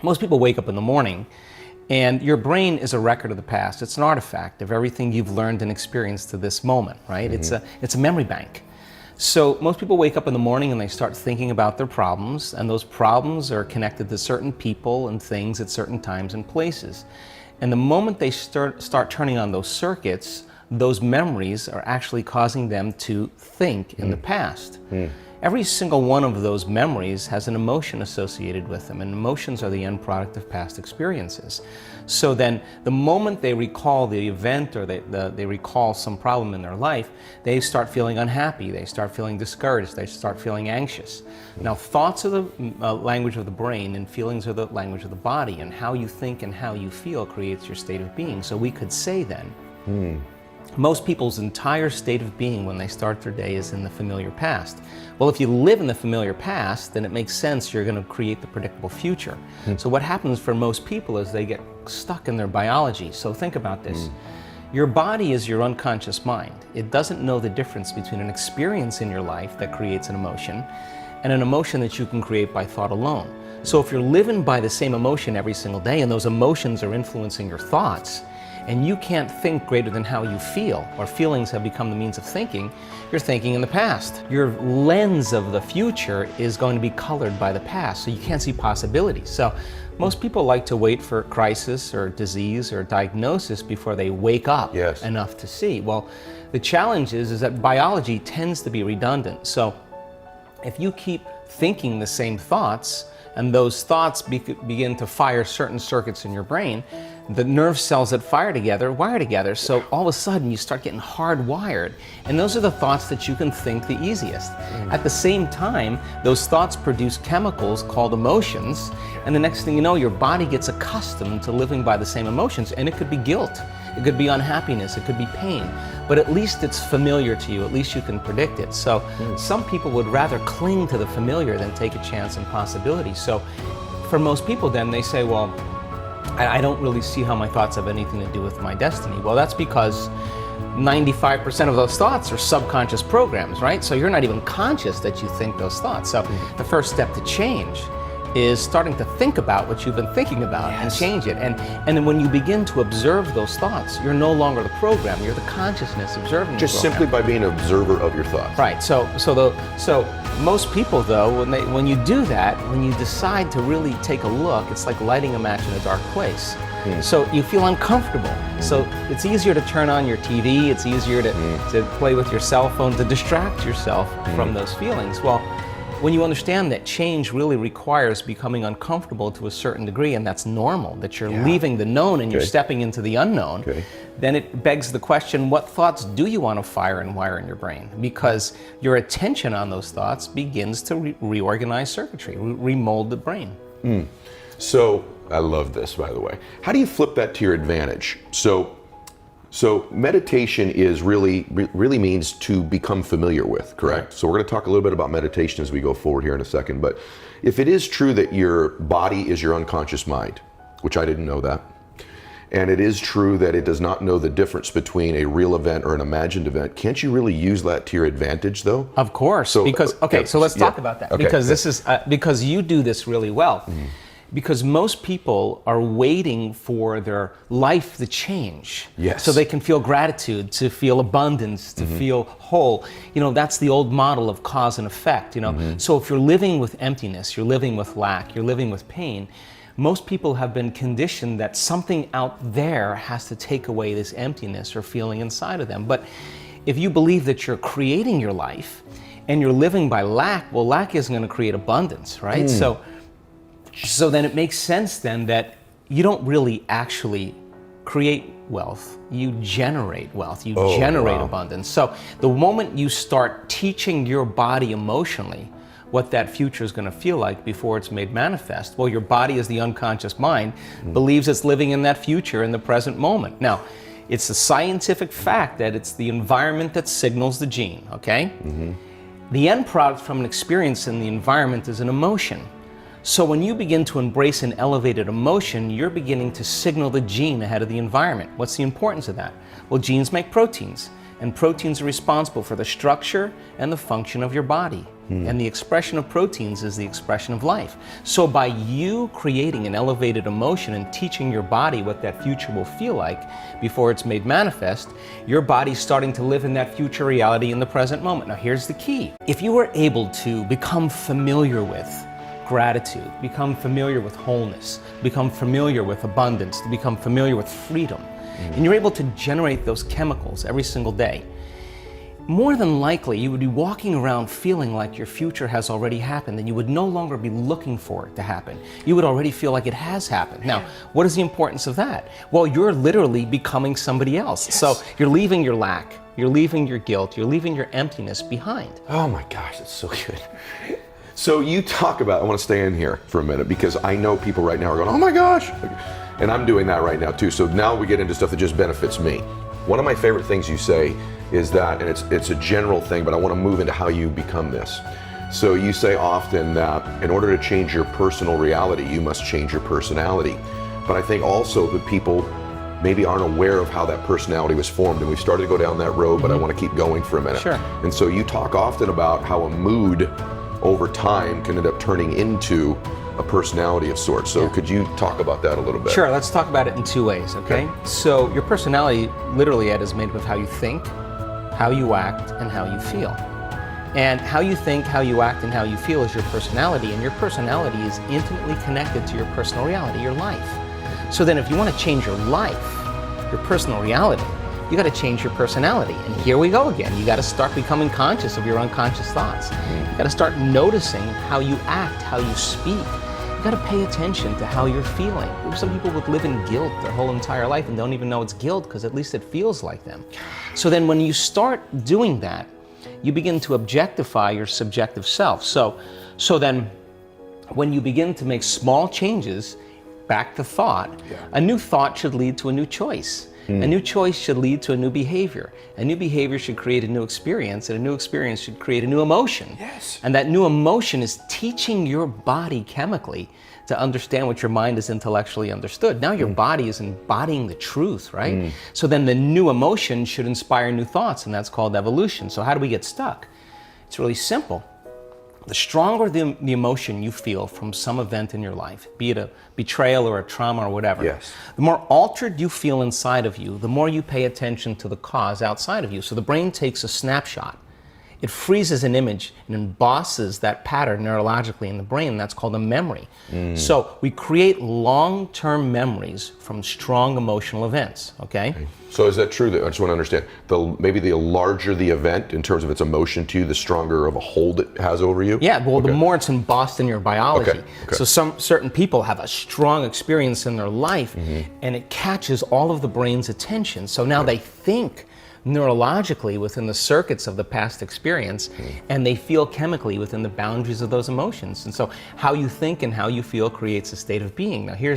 Most people wake up in the morning and your brain is a record of the past. It's an artifact of everything you've learned and experienced to this moment, right? It's a memory bank. So most people wake up in the morning and they start thinking about their problems, and those problems are connected to certain people and things at certain times and places. And the moment they start turning on those circuits, those memories are actually causing them to think in the past. Every single one of those memories has an emotion associated with them, and emotions are the end product of past experiences. So then the moment they recall the event, or they recall some problem in their life, they start feeling unhappy, they start feeling discouraged, they start feeling anxious. Now, thoughts are the language of the brain, and feelings are the language of the body, and how you think and how you feel creates your state of being. So we could say then, most people's entire state of being when they start their day is in the familiar past. Well, if you live in the familiar past, then it makes sense you're going to create the predictable future. So what happens for most people is they get stuck in their biology. So think about this. Your body is your unconscious mind. It doesn't know the difference between an experience in your life that creates an emotion and an emotion that you can create by thought alone. So if you're living by the same emotion every single day, and those emotions are influencing your thoughts, and you can't think greater than how you feel, or feelings have become the means of thinking, you're thinking in the past. Your lens of the future is going to be colored by the past, so you can't see possibilities. So most people like to wait for crisis or disease or diagnosis before they wake up enough to see. Well, the challenge is that biology tends to be redundant. So if you keep thinking the same thoughts, and those thoughts begin to fire certain circuits in your brain, the nerve cells that fire together wire together, so all of a sudden you start getting hardwired, and those are the thoughts that you can think the easiest. At the same time, those thoughts produce chemicals called emotions, and the next thing you know, your body gets accustomed to living by the same emotions, and it could be guilt, it could be unhappiness, it could be pain, but at least it's familiar to you, at least you can predict it. So some people would rather cling to the familiar than take a chance in possibility. So for most people then, they say, well, I don't really see how my thoughts have anything to do with my destiny. Well, that's because 95% of those thoughts are subconscious programs, right? So you're not even conscious that you think those thoughts. So the first step to change is starting to think about what you've been thinking about and change it. And then when you begin to observe those thoughts, you're no longer the program, you're the consciousness observing just simply by being an observer of your thoughts. Right. So most people though, when you do that, when you decide to really take a look, it's like lighting a match in a dark place. So you feel uncomfortable. So it's easier to turn on your TV, it's easier to play with your cell phone, to distract yourself from those feelings. Well, when you understand that change really requires becoming uncomfortable to a certain degree, and that's normal, that you're leaving the known and you're stepping into the unknown, then it begs the question, what thoughts do you want to fire and wire in your brain? Because your attention on those thoughts begins to reorganize circuitry, remold the brain. So, I love this, by the way. How do you flip that to your advantage? So meditation is really means to become familiar with, correct? So we're going to talk a little bit about meditation as we go forward here in a second. But if it is true that your body is your unconscious mind, which I didn't know that, and it is true that it does not know the difference between a real event or an imagined event, can't you really use that to your advantage, though? Of course. So, because so let's talk about that. Because this is because you do this really well. Because most people are waiting for their life to change, so they can feel gratitude, to feel abundance, to feel whole. You know, that's the old model of cause and effect, you know. So if you're living with emptiness, you're living with lack, you're living with pain, most people have been conditioned that something out there has to take away this emptiness or feeling inside of them. But if you believe that you're creating your life and you're living by lack, well, lack isn't going to create abundance, right? So then it makes sense then that you don't really actually create wealth, you generate wealth, you generate abundance. So the moment you start teaching your body emotionally what that future is going to feel like before it's made manifest, well, your body is the unconscious mind, believes it's living in that future in the present moment. Now, it's a scientific fact that it's the environment that signals the gene, okay? The end product from an experience in the environment is an emotion. So when you begin to embrace an elevated emotion, you're beginning to signal the gene ahead of the environment. What's the importance of that? Well, genes make proteins, and proteins are responsible for the structure and the function of your body. And the expression of proteins is the expression of life. So by you creating an elevated emotion and teaching your body what that future will feel like before it's made manifest, your body's starting to live in that future reality in the present moment. Now here's the key. If you were able to become familiar with gratitude, become familiar with wholeness, become familiar with abundance, to become familiar with freedom, and you're able to generate those chemicals every single day, more than likely you would be walking around feeling like your future has already happened, and you would no longer be looking for it to happen. You would already feel like it has happened. Now, what is the importance of that? Well, you're literally becoming somebody else. Yes. So you're leaving your lack, you're leaving your guilt, you're leaving your emptiness behind. Oh my gosh, that's so good. So you talk about, I want to stay in here for a minute because I know people right now are going, oh my gosh. And I'm doing that right now too. So now we get into stuff that just benefits me. One of my favorite things you say is that, and it's a general thing, but I want to move into how you become this. So you say often that in order to change your personal reality, you must change your personality. But I think also that people maybe aren't aware of how that personality was formed, and we've started to go down that road, but I want to keep going for a minute. Sure. And so you talk often about how a mood over time can end up turning into a personality of sorts. So could you talk about that a little bit? Sure, let's talk about it in two ways, okay? So your personality, literally, Ed, is made up of how you think, how you act, and how you feel. And how you think, how you act, and how you feel is your personality, and your personality is intimately connected to your personal reality, your life. So then if you want to change your life, your personal reality, you got to change your personality. And here we go again. You got to start becoming conscious of your unconscious thoughts. You got to start noticing how you act, how you speak. You got to pay attention to how you're feeling. Some people would live in guilt their whole entire life and don't even know it's guilt because at least it feels like them. So then when you start doing that, you begin to objectify your subjective self. So then when you begin to make small changes, back to thought, a new thought should lead to a new choice. A new choice should lead to a new behavior. A new behavior should create a new experience, and a new experience should create a new emotion. Yes. And that new emotion is teaching your body chemically to understand what your mind has intellectually understood. Now your body is embodying the truth, right? So then the new emotion should inspire new thoughts, and that's called evolution. So how do we get stuck? It's really simple. The stronger the emotion you feel from some event in your life, be it a betrayal or a trauma or whatever, the more altered you feel inside of you, the more you pay attention to the cause outside of you. So the brain takes a snapshot. It freezes an image and embosses that pattern neurologically in the brain. That's called a memory. So we create long-term memories from strong emotional events, okay? So is that true? That I just want to understand. Maybe the larger the event in terms of its emotion to you, the stronger of a hold it has over you? Yeah, well, the more it's embossed in your biology. Okay. So some certain people have a strong experience in their life, and it catches all of the brain's attention. So now they think neurologically within the circuits of the past experience, and they feel chemically within the boundaries of those emotions. And so how you think and how you feel creates a state of being. Now here's